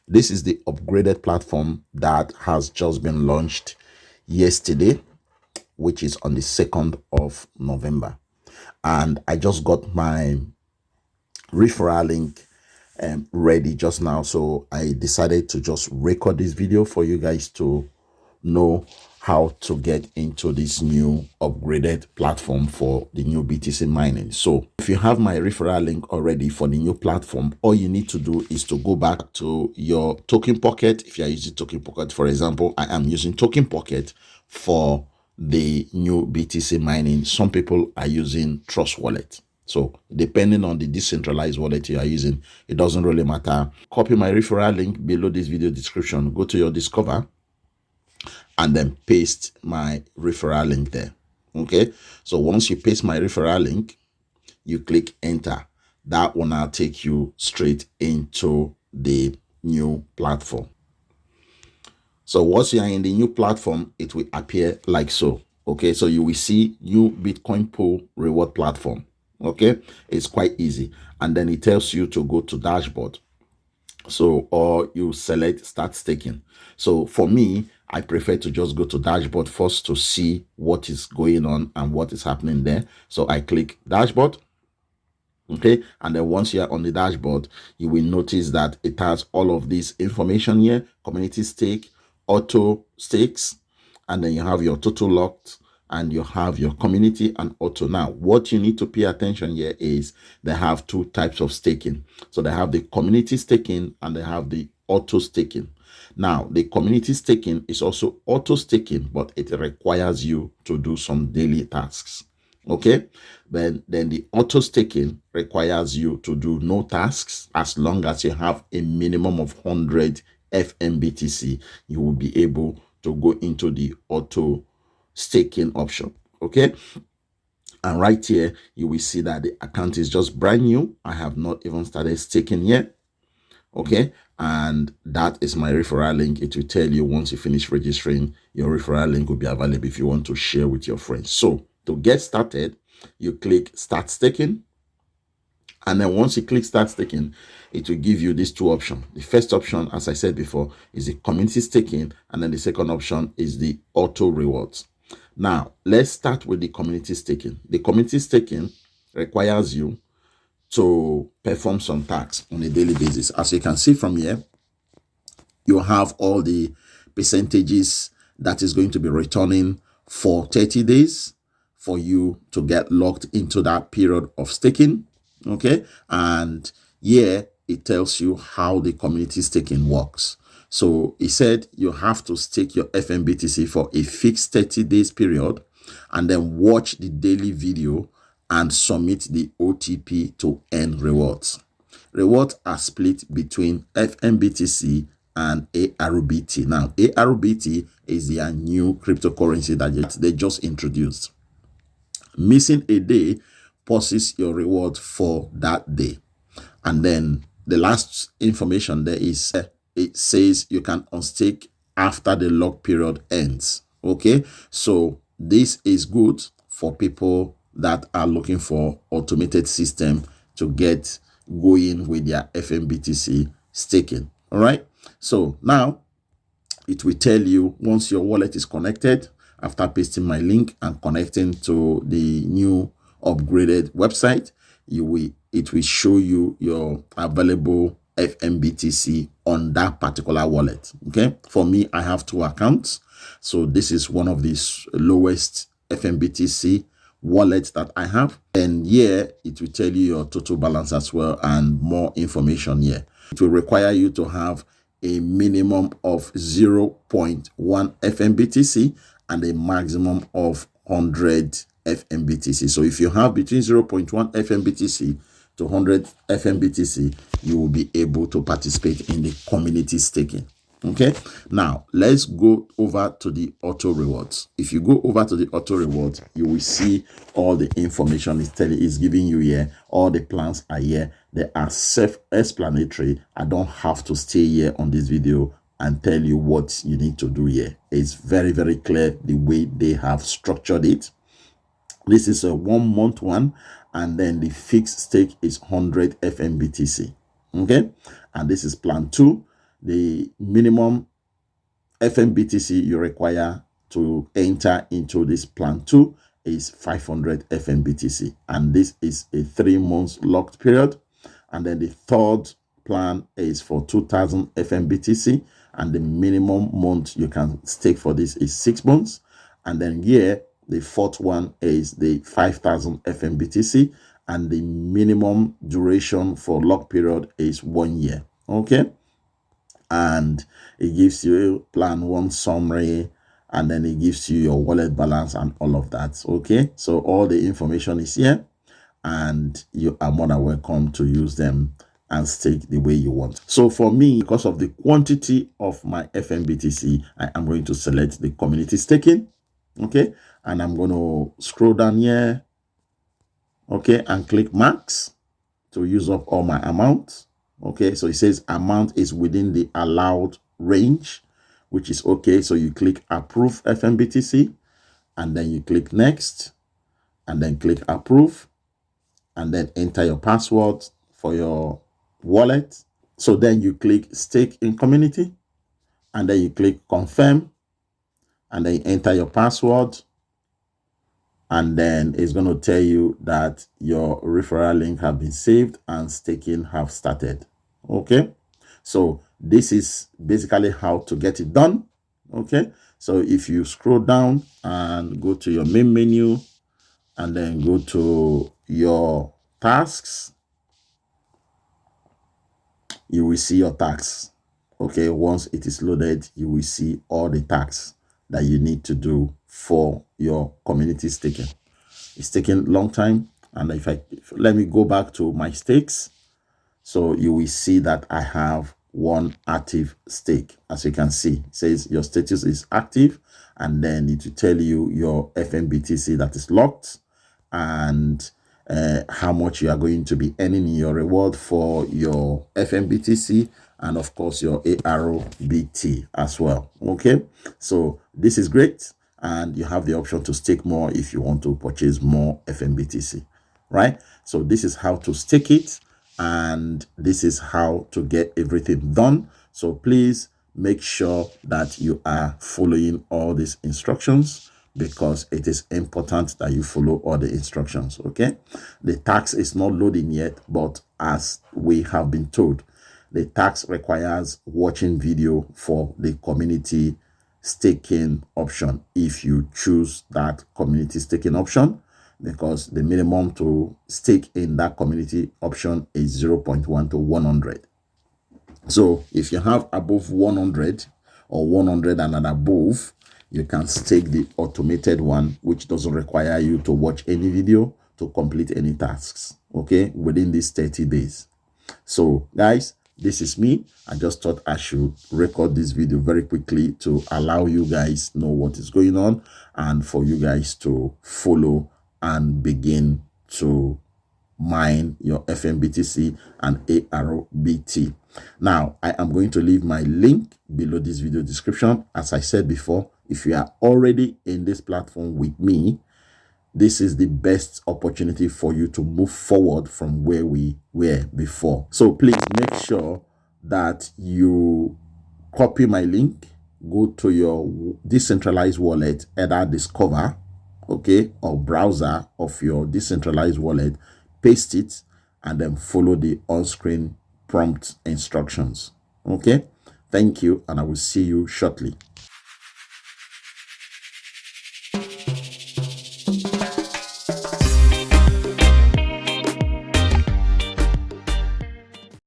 This is the upgraded platform that has just been launched yesterday, which is on the 2nd of November. And I just got my referral link ready just now. So I decided to just record this video for you guys to know how to get into this new upgraded platform for the new BTC mining. So if you have my referral link already for the new platform, all you need to do is to go back to your token pocket. If you are using token pocket, for example, I am using token pocket for the new BTC mining. Some people are using Trust Wallet. So depending on the decentralized wallet you are using, it doesn't really matter. Copy my referral link below this video description. Go to your Discover and then paste my referral link there. Okay. So once you paste my referral link, you click enter. That will now take you straight into the new platform. So once you are in the new platform, it will appear like so. Okay. So you will see new Bitcoin pool reward platform. Okay. It's quite easy. And then it tells you to go to dashboard. So, or you select start staking. So for me, I prefer to just go to dashboard first to see what is going on and what is happening there. So I click dashboard. Okay. And then once you're on the dashboard, you will notice that it has all of this information here: community stake, auto stakes, and then you have your total locked, and you have your community and auto. Now, what you need to pay attention here is they have two types of staking. So they have the community staking and they have the auto staking. Now, the community staking is also auto staking, but it requires you to do some daily tasks. Okay, then the auto staking requires you to do no tasks. As long as you have a minimum of 100 FNBTC, you will be able to go into the auto staking option. Okay, and right here you will see that the account is just brand new. I have not even started staking yet. Okay, and that is my referral link. It will tell you once you finish registering, your referral link will be available if you want to share with your friends. So to get started, you click start staking, and then once you click start staking, it will give you these two options. The first option, as I said before, is the community staking, and then the second option is the auto rewards. Now, let's start with the community staking. The community staking requires you to perform some tasks on a daily basis. As you can see from here, you have all the percentages that is going to be returning for 30 days for you to get locked into that period of staking. Okay, and here it tells you how the community staking works. So it said you have to stake your FNBTC for a fixed 30 days period, and then watch the daily video and submit the OTP to earn rewards. Rewards are split between FNBTC and ARBT. Now, ARBT is their new cryptocurrency that they just introduced. Missing a day pauses your reward for that day. And then the last information there is it says you can unstake after the lock period ends. Okay, so this is good for people that are looking for automated system to get going with their FNBTC staking. All right, so now it will tell you once your wallet is connected, after pasting my link and connecting to the new upgraded website, it will show you your available FNBTC on that particular wallet. Okay, for me, I have two accounts, so this is one of the lowest FNBTC wallets that I have, and here it will tell you your total balance as well and more information here. It will require you to have a minimum of 0.1 FNBTC and a maximum of 100 FNBTC. So if you have between 0.1 FNBTC to 100 FNBTC, you will be able to participate in the community staking. Okay, now let's go over to the auto rewards. If you go over to the auto rewards, you will see all the information it's giving you here. All the plans are here. They are self-explanatory. I don't have to stay here on this video and tell you what you need to do here. It's very, very clear the way they have structured it. This is a 1 month one, and then the fixed stake is 100 FNBTC. Okay, and this is plan 2. the minimum FNBTC you require to enter into this plan 2 is 500 FNBTC, and this is a 3 months locked period. And then the third plan is for 2000 FNBTC, and the minimum month you can stake for this is 6 months. And then here the fourth one is the 5000 FNBTC, and the minimum duration for lock period is 1 year. Okay, and it gives you plan 1 summary, and then it gives you your wallet balance and all of that. Okay, so all the information is here, and you are more than welcome to use them and stake the way you want. So for me, because of the quantity of my FNBTC, I am going to select the community staking. Okay, and I'm going to scroll down here, okay, and click max to use up all my amount. Okay, so it says amount is within the allowed range, which is okay. So you click approve FNBTC, and then you click next, and then click approve, and then enter your password for your wallet. So then you click stake in community, and then you click confirm, and then you enter your password, and then it's going to tell you that your referral link have been saved and staking have started. Okay, so this is basically how to get it done. Okay, so if you scroll down and go to your main menu, and then go to your tasks, you will see your tasks. Okay, once it is loaded, you will see all the tasks that you need to do for your community staking. It's taking a long time, and let me go back to my stakes, so you will see that I have 1 active stake. As you can see, it says your status is active, and then it will tell you your FNBTC that is locked, and how much you are going to be earning in your reward for your FNBTC, and of course your AROBT as well. Okay, so this is great, and you have the option to stake more if you want to purchase more FNBTC, right? So this is how to stake it, and this is how to get everything done. So please make sure that you are following all these instructions, because it is important that you follow all the instructions. Okay, the tax is not loading yet, but as we have been told, the tax requires watching video for the community staking option if you choose that community staking option, because the minimum to stake in that community option is 0.1 to 100. So if you have above 100 or 100 and above, you can stake the automated one, which doesn't require you to watch any video to complete any tasks, okay, within these 30 days. So guys, this is me. I just thought I should record this video very quickly to allow you guys know what is going on, and for you guys to follow and begin to mine your FNBTC and AROBT. Now, I am going to leave my link below this video description. As I said before, if you are already in this platform with me, this is the best opportunity for you to move forward from where we were before. So please make sure that you copy my link, go to your decentralized wallet, either Discover, okay, or browser of your decentralized wallet, paste it, and then follow the on-screen prompt instructions. Okay, thank you, and I will see you shortly.